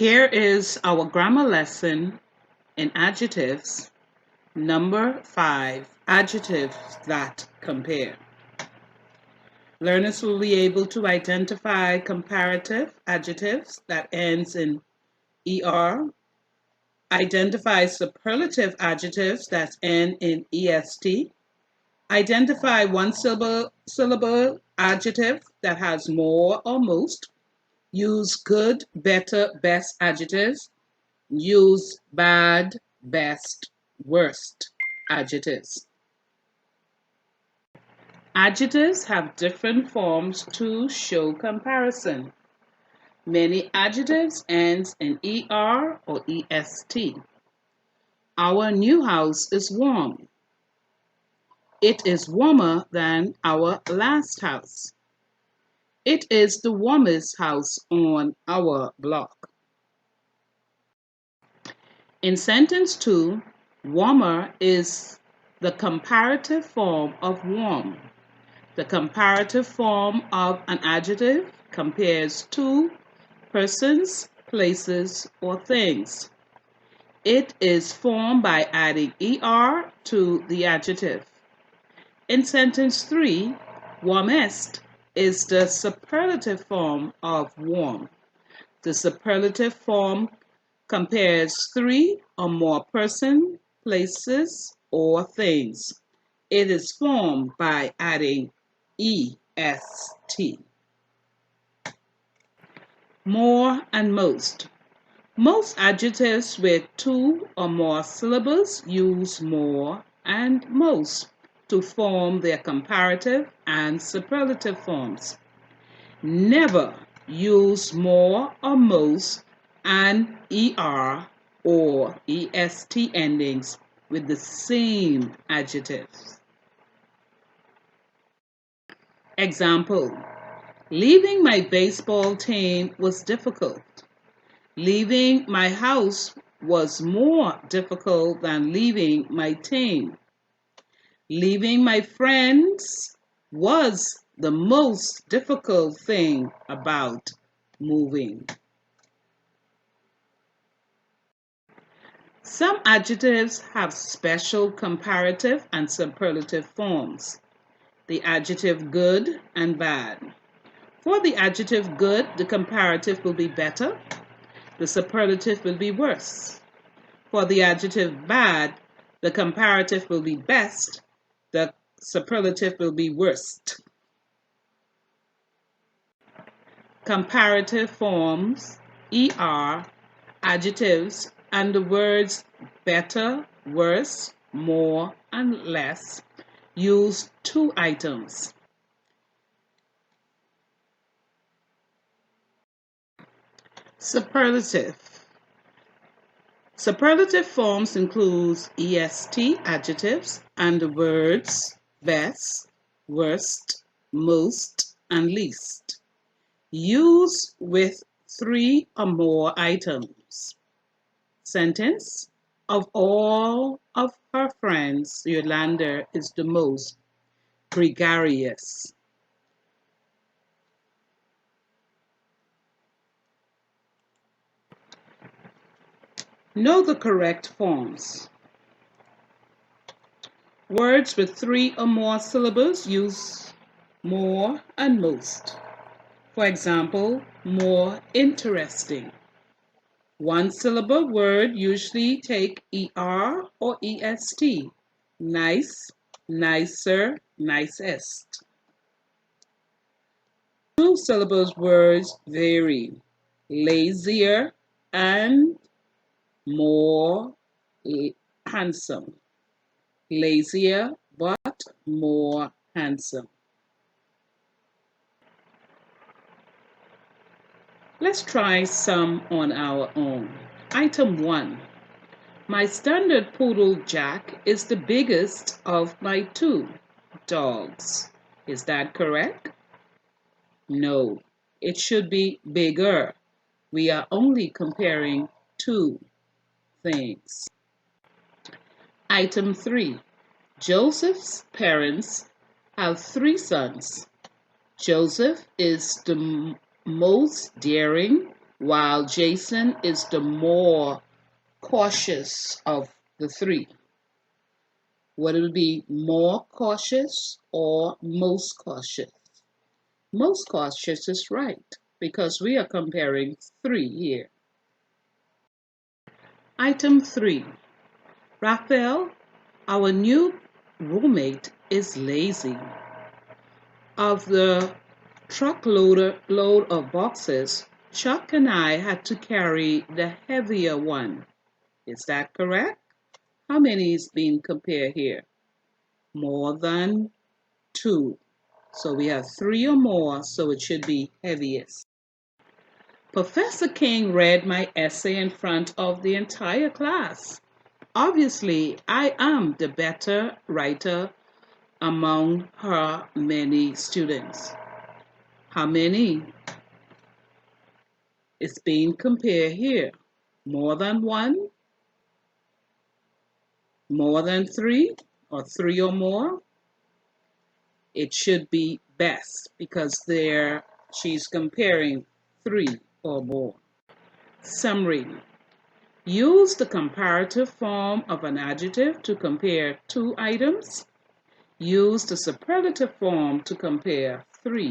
Here is our grammar lesson in adjectives. Number 5, adjectives that compare. Learners will be able to identify comparative adjectives that ends in er, identify superlative adjectives that end in est, identify one syllable adjective that has more or most, use good, better, best adjectives, use bad, best, worst adjectives. Adjectives have different forms to show comparison. Many adjectives end in er or est. Our new house is warm. It is warmer than our last house. It is the warmest house on our block. In sentence 2, warmer is the comparative form of warm. The comparative form of an adjective compares two persons, places, or things. It is formed by adding er to the adjective. In sentence 3, warmest is the superlative form of warm. The superlative form compares three or more persons, places, or things. It is formed by adding est. More and most. Most adjectives with two or more syllables use more and most to form their comparative and superlative forms. Never use more or most and er or est endings with the same adjectives. Example: leaving my baseball team was difficult. Leaving my house was more difficult than leaving my team. Leaving my friends was the most difficult thing about moving. Some adjectives have special comparative and superlative forms. The adjective good and bad. For the adjective good, the comparative will be better. The superlative will be worse. For the adjective bad, the comparative will be best. The superlative will be worst. Comparative forms, er, adjectives, and the words better, worse, more, and less use two items. Superlative. Superlative forms include est adjectives and the words best, worst, most, and least. Use with three or more items. Sentence: of all of her friends, Yolanda is the most gregarious. Know the correct forms. Words with three or more syllables use more and most. For example, more interesting. One syllable word usually take er or est. Nice, nicer, nicest. Two syllables words vary. Lazier and more handsome. Lazier but more handsome. Let's try some on our own. Item 1. My standard poodle Jack is the biggest of my two dogs. Is that correct? No, it should be bigger. We are only comparing two things. Item 3. Joseph's parents have 3 sons. Joseph is the most daring, while Jason is the more cautious of the three. Would it be more cautious or most cautious? Most cautious is right because we are comparing three here. Item 3. Raphael, our new roommate, is lazy. Of the load of boxes, Chuck and I had to carry the heavier one. Is that correct? How many is being compared here? More than 2. So we have 3 or more, so it should be heaviest. Professor King read my essay in front of the entire class. Obviously, I am the better writer among her many students. How many is being compared here? More than 1? More than 3? Or 3 or more? It should be best because there she's comparing 3 or more. Summary. Use the comparative form of an adjective to compare 2 items. Use the superlative form to compare 3